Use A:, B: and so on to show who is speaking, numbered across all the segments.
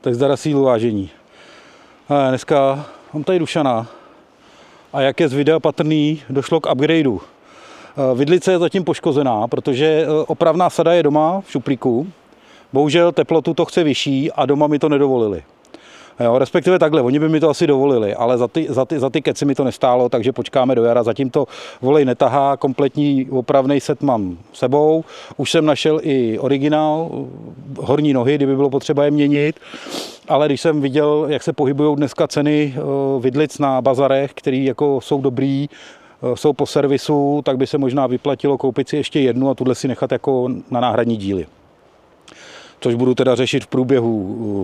A: Tak zdara sílu vážení. Dneska mám tady Dušana a jak je z videa patrný, došlo k upgradeu. Vidlice je zatím poškozená, protože opravná sada je doma v šuplíku. Bohužel teplotu to chce vyšší a doma mi to nedovolili. Jo, respektive takhle, oni by mi to asi dovolili, ale za ty keci mi to nestálo, takže počkáme do jara. Zatím to volej netahá, kompletní opravný set mám sebou. Už jsem našel i originál, horní nohy, kdyby bylo potřeba je měnit. Ale když jsem viděl, jak se pohybují dneska ceny vidlic na bazarech, které jako jsou dobrý, jsou po servisu, tak by se možná vyplatilo koupit si ještě jednu a tuhle si nechat jako na náhradní díly. Což budu teda řešit v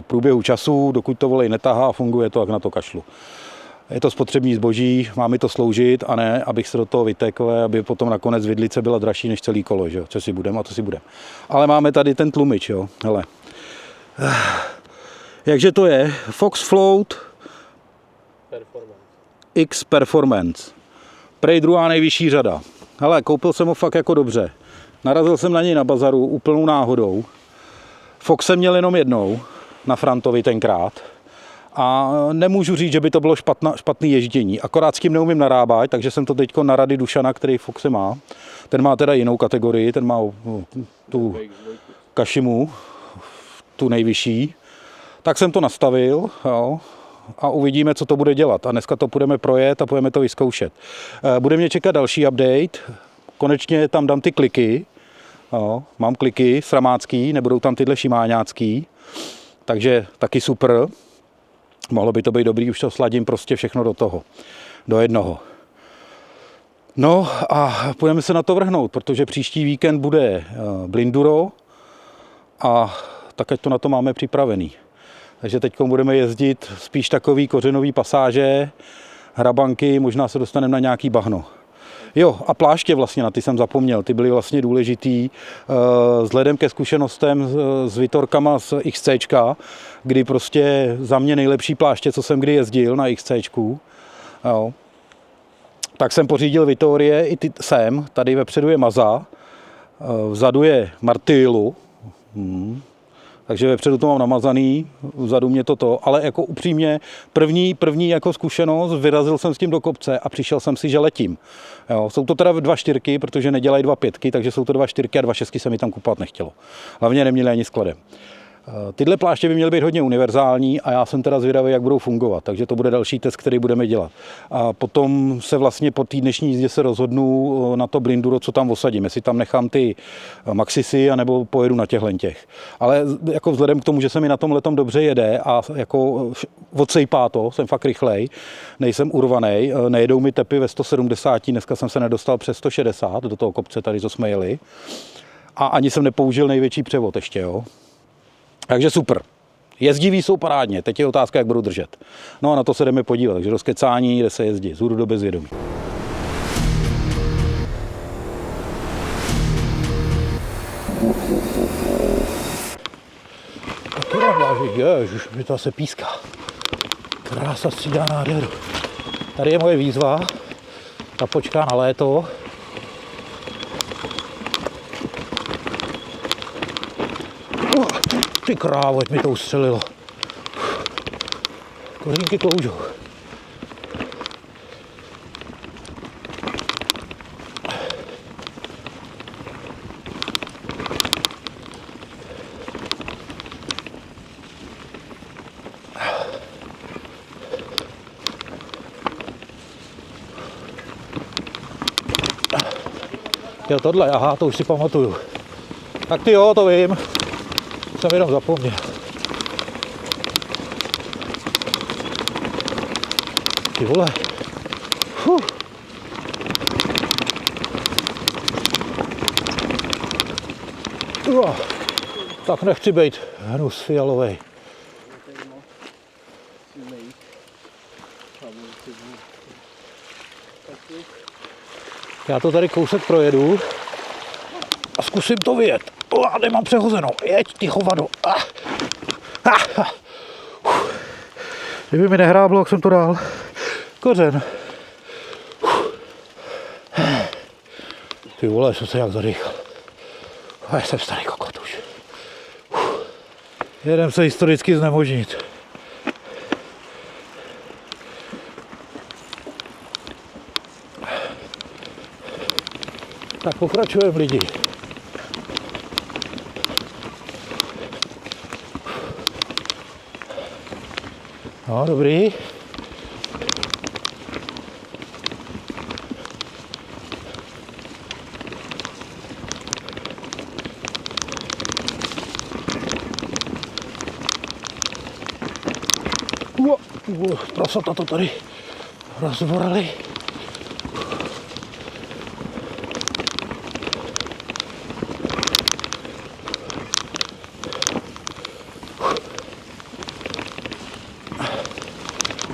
A: průběhu času, dokud to volej netahá a funguje to, jak na to kašlu. Je to spotřební zboží, má mi to sloužit a ne, abych se do toho vytekl, aby potom nakonec vidlice byla dražší než celý kolo, že jo? Co si budem a to si budem. Ale máme tady ten tlumič, jo, hele. Jakže to je? Fox Float X Performance. Prej druhá nejvyšší řada. Hele, koupil jsem ho fakt jako dobře. Narazil jsem na něj na bazaru úplnou náhodou. Fox jsem měl jenom jednou na Frantovi tenkrát a nemůžu říct, že by to bylo špatný ježdění. Akorát s tím neumím narábat, takže jsem to teď na rady Dušana, který Foxe má. Ten má teda jinou kategorii, ten má tu Kashimu, tu nejvyšší. Tak jsem to nastavil, jo, a uvidíme, co to bude dělat. A dneska to půjdeme projet a půjdeme to vyzkoušet. Bude mě čekat další update, konečně tam dám ty kliky. Jo, mám kliky sramácký, nebudou tam tyhle šimáňácký, takže taky super. Mohlo by to být dobrý, už to sladím prostě všechno do toho, do jednoho. No a půjdeme se na to vrhnout, protože příští víkend bude Blinduro a tak ať to na to máme připravený. Takže teď budeme jezdit spíš takový kořenový pasáže, hrabanky, možná se dostaneme na nějaký bahno. Jo, a pláště vlastně, na ty jsem zapomněl, ty byly vlastně důležitý vzhledem ke zkušenostem s Vitorkama z XCčka, kdy prostě za mě nejlepší pláště, co jsem kdy jezdil na XCčku. Jo. Tak jsem pořídil Vitorie i sem, tady vepředu je Maza, vzadu je Martillu, takže vepředu to mám namazaný, vzadu mě toto, ale jako upřímně první jako zkušenost, vyrazil jsem s tím do kopce a přišel jsem si, že letím. Jo, jsou to teda 2.4, protože nedělají 2.5, takže jsou to 2.4 a 2.6 se mi tam kupovat nechtělo. Hlavně neměli ani skladem. Tyhle pláště by měly být hodně univerzální a já jsem teda zvědavý, jak budou fungovat, takže to bude další test, který budeme dělat. A potom se vlastně po té dnešní jízdě se rozhodnu na to Blinduro, co tam osadím, jestli tam nechám ty Maxisy, anebo pojedu na těch. Ale jako vzhledem k tomu, že se mi na tom letom dobře jede a jako odsejpá to, jsem fakt rychlej, nejsem urvanej, nejedou mi tepy ve 170, dneska jsem se nedostal přes 160 do toho kopce tady, co jsme jeli. A ani jsem nepoužil největší převod ještě, jo. Takže super. Jezdivý jsou parádně, teď je otázka, jak budou držet. No a na to se jdeme podívat, takže do skecání, kde se jezdí, z hůru do bezvědomí. Akorát váží, ježiš, mi to zase píská. Krása střídá nádheru. Tady je moje výzva, ta počká na léto. Ty krávo, ať mi to ustřelilo. Kořínky kloužou. Jo, tohle, aha, to už si pamatuju. Tak ty jo, to vím. Jsem jenom zapomněl. Ty vole. Tak nechci být hnus fialovej. Já to tady kousek projedu a zkusím to vyjet. Nemám přehozenou. Jeď, ty hovado. Kdyby mi nehráblo, jak jsem to dal. Kořen. Ty vole, jsem se jak zadýchal. Já jsem starý kokot už.
B: Jedem se historicky znemožnit. Tak pokračujeme lidi. No, dobrý. Prasata to tady rozvorali.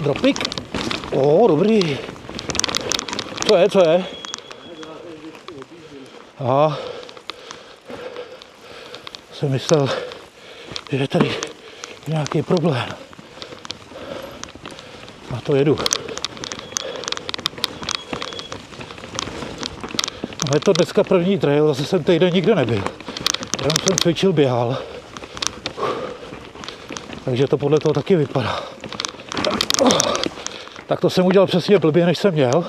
B: Dropik. Dobrý. Co je? Aha. Jsem myslel, že je tady nějaký problém. A to jedu. No je to dneska první trail, zase jsem týden nikde nebyl. Jenom jsem cvičil, běhal. Takže to podle toho taky vypadá. Tak to jsem udělal přesně blbě, než jsem měl.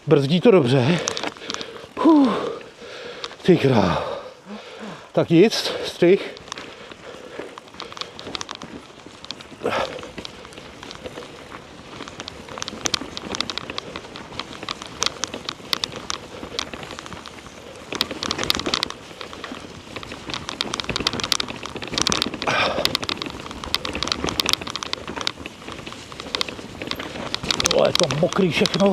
B: Brzdí to dobře. Ty král. Tak nic, střih. Je to mokrý všechno.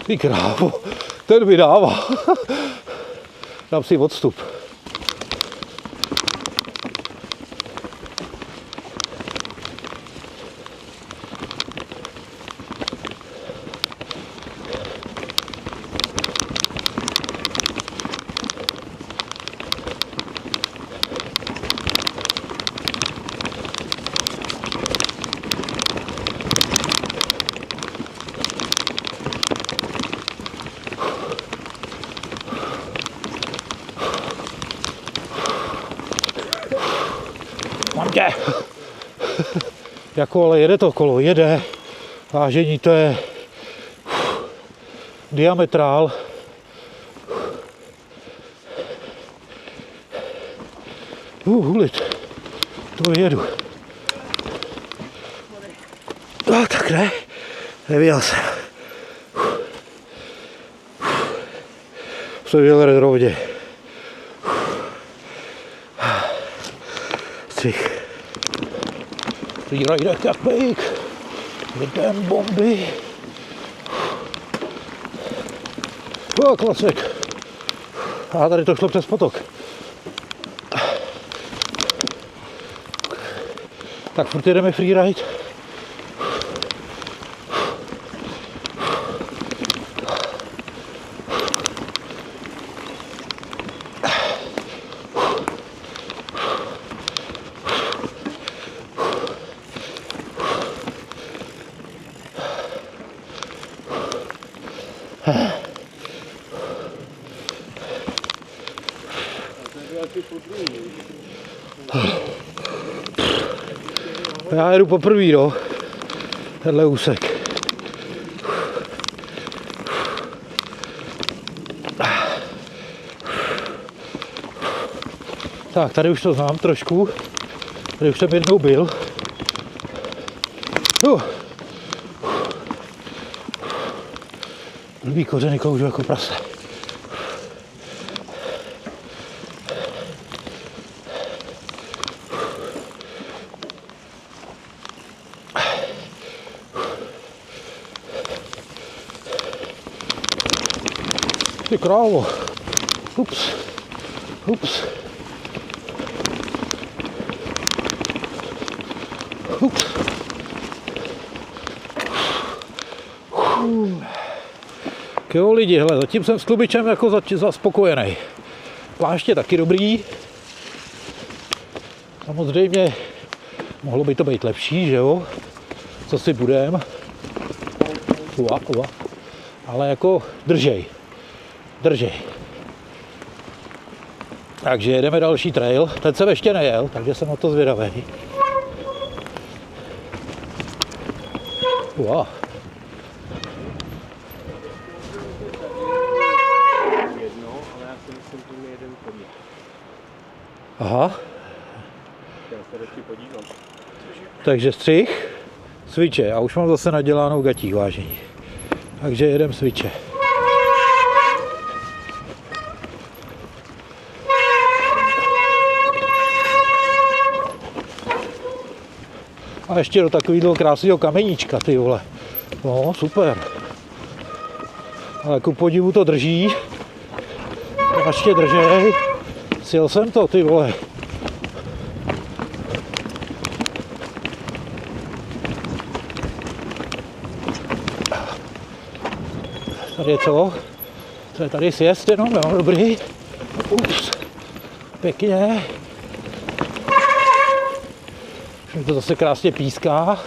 B: Ty krávo, ten vydává. Dám si odstup. Mám tě. Jako, ale jede to kolo, jede. Vážení, to je diametrál. Hulit. To jedu. Tak ne. Neviděl jsem. Jsem viděl redrovdě. Střih. Freerider kapejk. Jdem bomby. Klasik. A tady to šlo přes potok. Tak furt jedeme freeride. Já jedu poprvé, no. Tenhle úsek. Tak, tady už to znám trošku. Tady už jsem jednou byl. Blbý kořeny kloužu jako prase. Ty krávo. Ups. Ups. Ups. Jo lidi, hele, zatím jsem s klubičem jako spokojený. Pláště taky dobrý. Samozřejmě Mohlo by to být lepší, že jo? Co si budem? Ua. Ale jako držej. Takže jedeme další trail. Ten jsem ještě nejel, takže jsem na to zvědavý. Ua. Aha. Takže střih, cviče a už mám zase nadělánou gatík, vážení. Takže jedem cviče. A ještě do takového krásného kameníčka, ty vole. No, super. Ale ku podivu to drží. Ještě držej. Sjel jsem to, ty vole. Tady je co? Co je tady sjezd jenom, jo, dobrý. Ups. Pěkně. Už to zase krásně píská.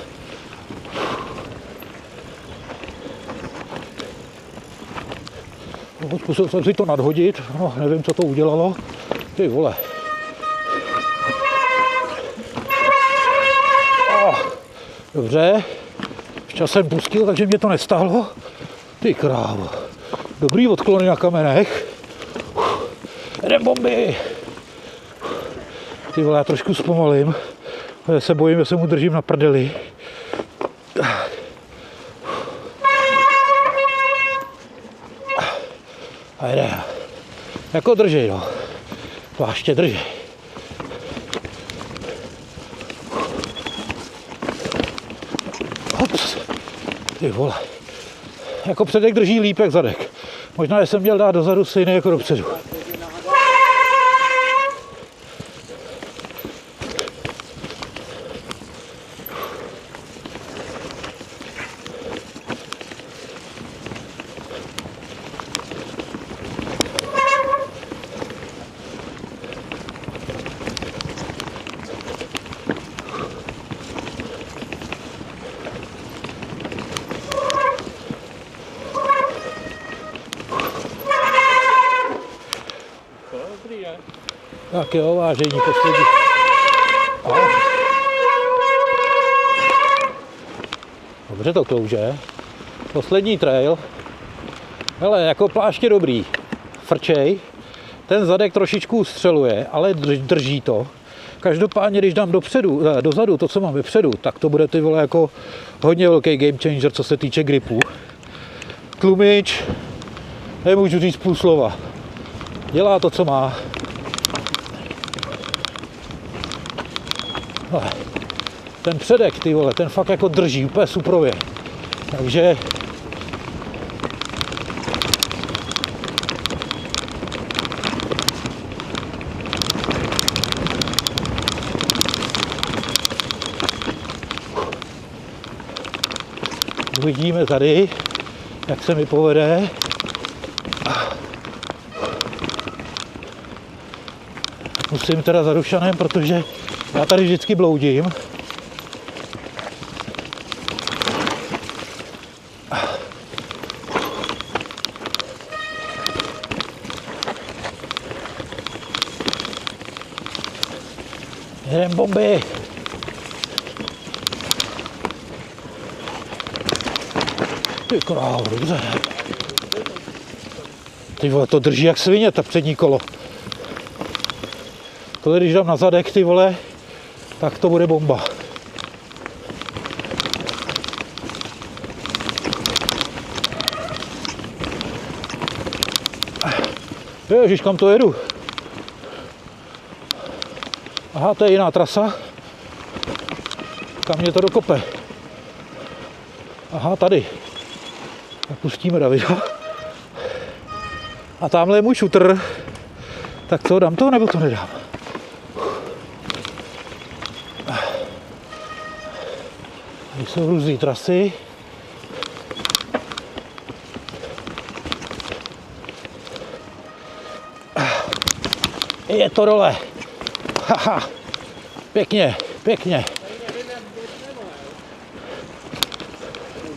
B: Zkusil jsem si to nadhodit, no, nevím, co to udělalo. Ty vole. Dobře. Včas jsem pustil, takže mě to nestálo. Ty krávo. Dobrý odklony na kamenech. Jedem bomby. Ty vole, já trošku zpomalím. Já se bojím, že se mu držím na prdeli. A jde. Jako držej, no. Váště držej. Hops. Ty vole. Jako předek drží líp jak zadek. Možná, že jsem měl dát dozadu stejně jako dopředu. Tak jo, vážení, poslední. Dobře to klouže. Poslední trail. Hele, jako pláště dobrý. Frčej. Ten zadek trošičku ustřeluje, ale drží to. Každopádně, když dám dozadu to, co mám vepředu, tak to bude, ty vole, jako hodně velký game changer, co se týče gripu. Tlumič, nemůžu říct půl slova. Dělá to, co má. Ten předek, ty vole, ten fakt jako drží úplně suprově. Takže uvidíme tady, jak se mi povede. Musím teda za Dušanem, protože já tady vždycky bloudím. Jedem bomby. Ty krávo, dobře. Ty vole, to drží jak svině, ta přední kolo. Tohle, když dám na zadek, ty vole, tak to bude bomba. Ježiš, kam to jedu? Aha, to je jiná trasa. Kam mě to dokope? Aha, tady. Tak pustíme Davida. A tamhle je můj šutr. Tak co, dám to, nebo to nedám? Tady jsou různé trasy. Je to dole. Haha. Pěkně, pěkně.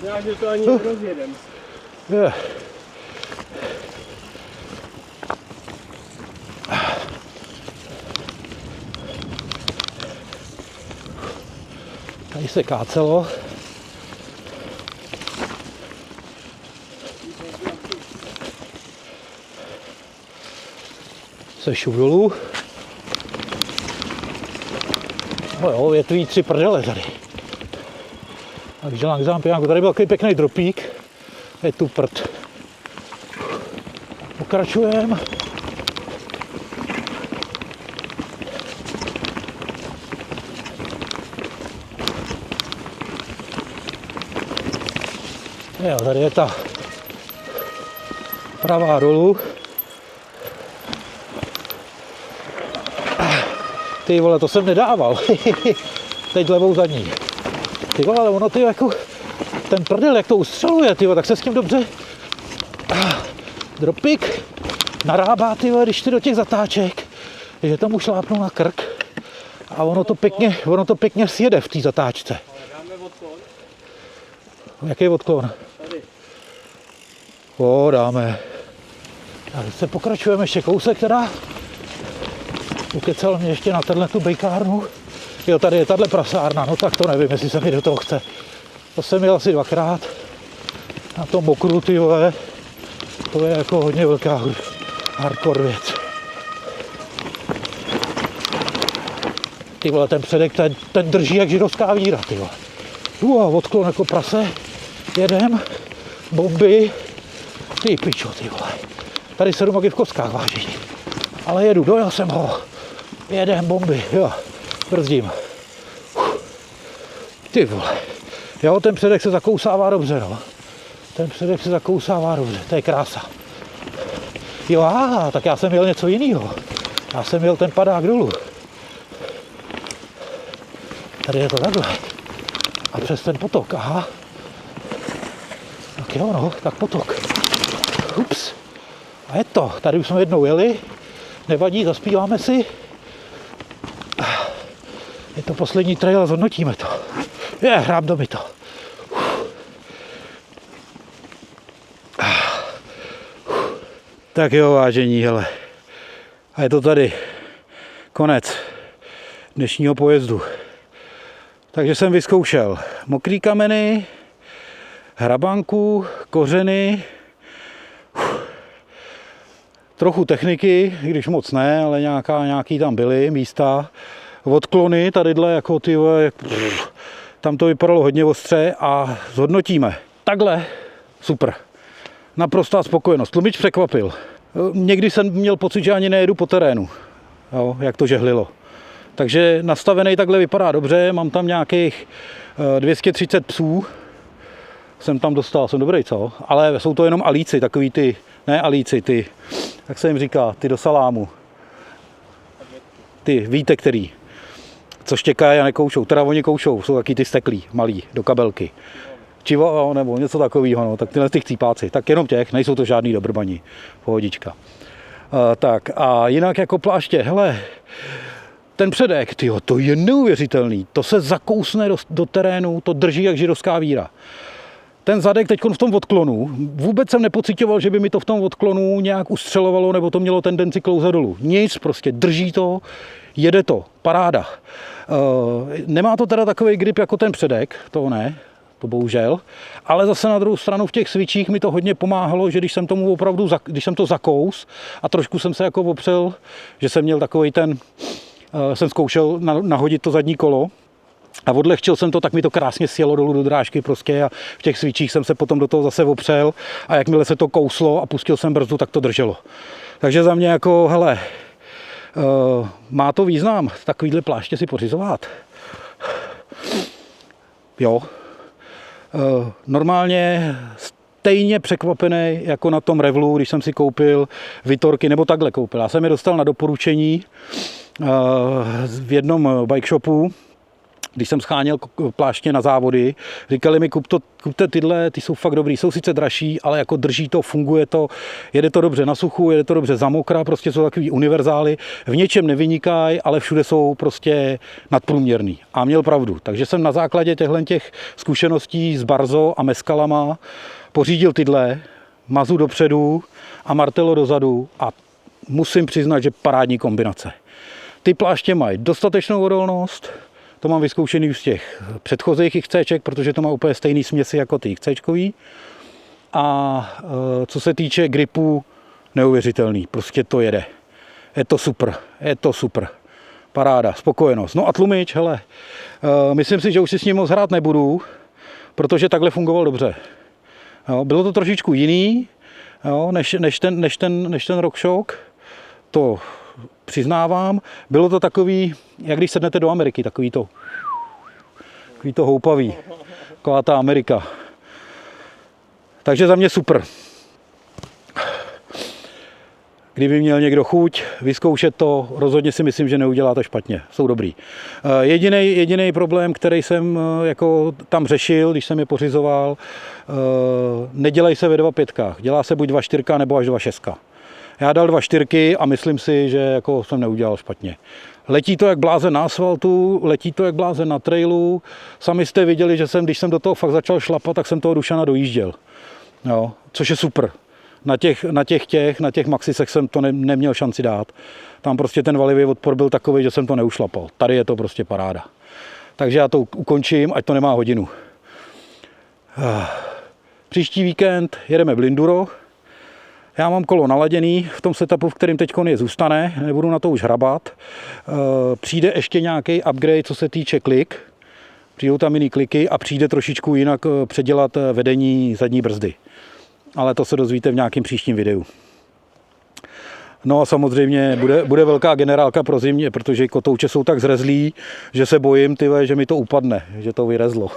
C: Možná, že to ani nerozjedem.
B: Je. Tady se kácelo. Sešu dolů. No jo, větví 3 prdele tady. Takže langzám pěnánku. Tady byl takový pěkný dropík. Je tu prd. Pokračujeme. Jo, tady je ta pravá dolů. Ty vole, to jsem nedával. Teď levou zadní. Ty vole, ale ono ty jako ten prdel, jak to ustřeluje, ty vole, tak se s tím dobře dropik narábá, ty vole, když ty do těch zatáček, že tomu šlápnou na krk a ono to pěkně sjede v té zatáčce.
C: Dáme odklon.
B: Jaký odklon?
C: Tady.
B: O, dáme. A se pokračujeme ještě kousek teda. Ukecal mě ještě na tu bejkárnu. Jo, tady je tahle prasárna, no tak to nevím, jestli se mi do toho chce. To jsem jel asi 2krát. Na tom mokru, ty vole. To je jako hodně velká hardcore věc. Ty vole, ten předek, ten drží jak židovská víra, ty vole. Odklon jako prase. Jedem. Bomby. Ty pičo, ty vole. Tady 7 v koskách, vážení. Ale jedu, dojel jsem ho. Jedem, bomby, jo. Brzdím. Ty vole. Jo, ten předek se zakousává dobře, no. Ten předek se zakousává dobře, to je krása. Jo, tak já jsem měl něco jiného. Já jsem měl ten padák dolů. Tady je to takhle. A přes ten potok, aha. Tak jo, no, tak potok. Ups. A je to, tady už jsme jednou jeli. Nevadí, zaspíváme si. Je to poslední trail, zhodnotíme to. Hrám do mi to. Tak jo, vážení, hele. A je to tady. Konec dnešního pojezdu. Takže jsem vyzkoušel mokrý kameny, hrabanku, kořeny, trochu techniky, když moc ne, ale nějaký tam byly místa. Odklony, tadyhle jako ty, tam to vypadalo hodně ostře a zhodnotíme. Takhle, super. Naprostá spokojenost. Tlumič překvapil. Někdy jsem měl pocit, že ani nejedu po terénu, jo, jak to žehlilo. Takže nastavený takhle vypadá dobře, mám tam nějakých 230 psů. Jsem tam dostal, jsem dobrý, co? Ale jsou to jenom alíci, takový ty, ne alíci, ty, jak se jim říká, ty do salámu. Ty, víte který, co štěkají a nekoušou, teda oni koušou, jsou taky ty steklí, malí, do kabelky. Čivo, nebo něco takového, no, tak tyhle ty chcípáci, tak jenom těch, nejsou to žádný dobrbaní, pohodička. Tak a jinak jako pláště, hele, ten předek, tyjo, to je neuvěřitelný, to se zakousne do terénu, to drží jak židovská víra. Ten zadek teď v tom odklonu, vůbec jsem nepocitoval, že by mi to v tom odklonu nějak ustřelovalo, nebo to mělo tendenci klouzat dolů. Nic, prostě drží to, jede to, paráda. Nemá to teda takový grip jako ten předek, to ne, to bohužel, ale zase na druhou stranu v těch switchích mi to hodně pomáhalo, že když jsem tomu opravdu, když jsem to zakous a trošku jsem se jako opřel, že jsem měl takový ten, jsem zkoušel nahodit to zadní kolo, a odlehčil jsem to, tak mi to krásně sjelo dolů do drážky prostě a v těch switchích jsem se potom do toho zase opřel a jakmile se to kouslo a pustil jsem brzdu, tak to drželo. Takže za mě jako, hele, má to význam takovýhle pláště si pořizovat. Jo. Normálně stejně překvapený jako na tom Revlu, když jsem si koupil Vitorky, nebo takhle koupil. Já jsem je dostal na doporučení v jednom bike shopu.
A: když jsem scháněl pláště na závody, říkali mi, kupte tyhle, ty jsou fakt dobrý, jsou sice dražší, ale jako drží to, funguje to, jede to dobře na suchu, jede to dobře za mokra, prostě jsou takový univerzály, v něčem nevynikají, ale všude jsou prostě nadprůměrný. A měl pravdu, takže jsem na základě těch zkušeností s Barzo a Mescalama pořídil tyhle, Mazu dopředu a Martello dozadu a musím přiznat, že parádní kombinace. Ty pláště mají dostatečnou odolnost, to mám vyzkoušený z těch předchozích XCček, protože to má úplně stejný směsi jako ty XCčkový. A co se týče gripu, neuvěřitelný, prostě to jede. Je to super. Paráda, spokojenost. No a tlumič, hele, myslím si, že už si s ním moc hrát nebudu, protože takhle fungoval dobře. Jo, bylo to trošičku jiný, jo, než ten RockShox, to přiznávám. Bylo to takový, jak když sednete do Ameriky, takový to houpavý, taková ta Amerika. Takže za mě super. Kdyby měl někdo chuť vyzkoušet to, rozhodně si myslím, že neuděláte špatně. Jsou dobrý. Jediný problém, který jsem jako tam řešil, když jsem je pořizoval, nedělají se ve 2.5, dělá se buď 2.4 nebo až 2.6. Já dal 2.4 a myslím si, že jako jsem neudělal špatně. Letí to jak blázen na asfaltu, letí to jak blázen na trailu. Sami jste viděli, že když jsem do toho fakt začal šlapat, tak jsem toho Dušana dojížděl. Jo, což je super. Na těch maxisech jsem to neměl šanci dát. Tam prostě ten valivý odpor byl takový, že jsem to neušlapal. Tady je to prostě paráda. Takže já to ukončím, ať to nemá hodinu. Příští víkend jedeme Blinduro. Já mám kolo naladěný v tom setupu, v kterém teď je zůstane, nebudu na to už hrabat. Přijde ještě nějaký upgrade, co se týče klik. Přijdou tam jiný kliky a přijde trošičku jinak předělat vedení zadní brzdy. Ale to se dozvíte v nějakém příštím videu. No a samozřejmě bude velká generálka pro zimě, protože kotouče jsou tak zrezlí, že se bojím, že mi to upadne, že to vyrezlo.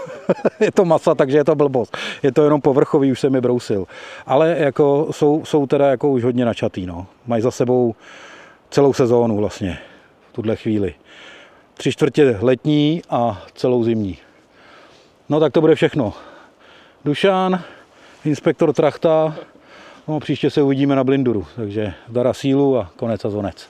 A: Je to masa, takže je to blbost. Je to jenom povrchový, už jsem je brousil. Ale jako jsou teda jako už hodně načatý. No. Mají za sebou celou sezónu vlastně v tuhle chvíli. 3/4 letní a celou zimní. No tak to bude všechno. Dušan, inspektor Trachta, no příště se uvidíme na Blinduru, takže zdara sílu a konec a zvonec.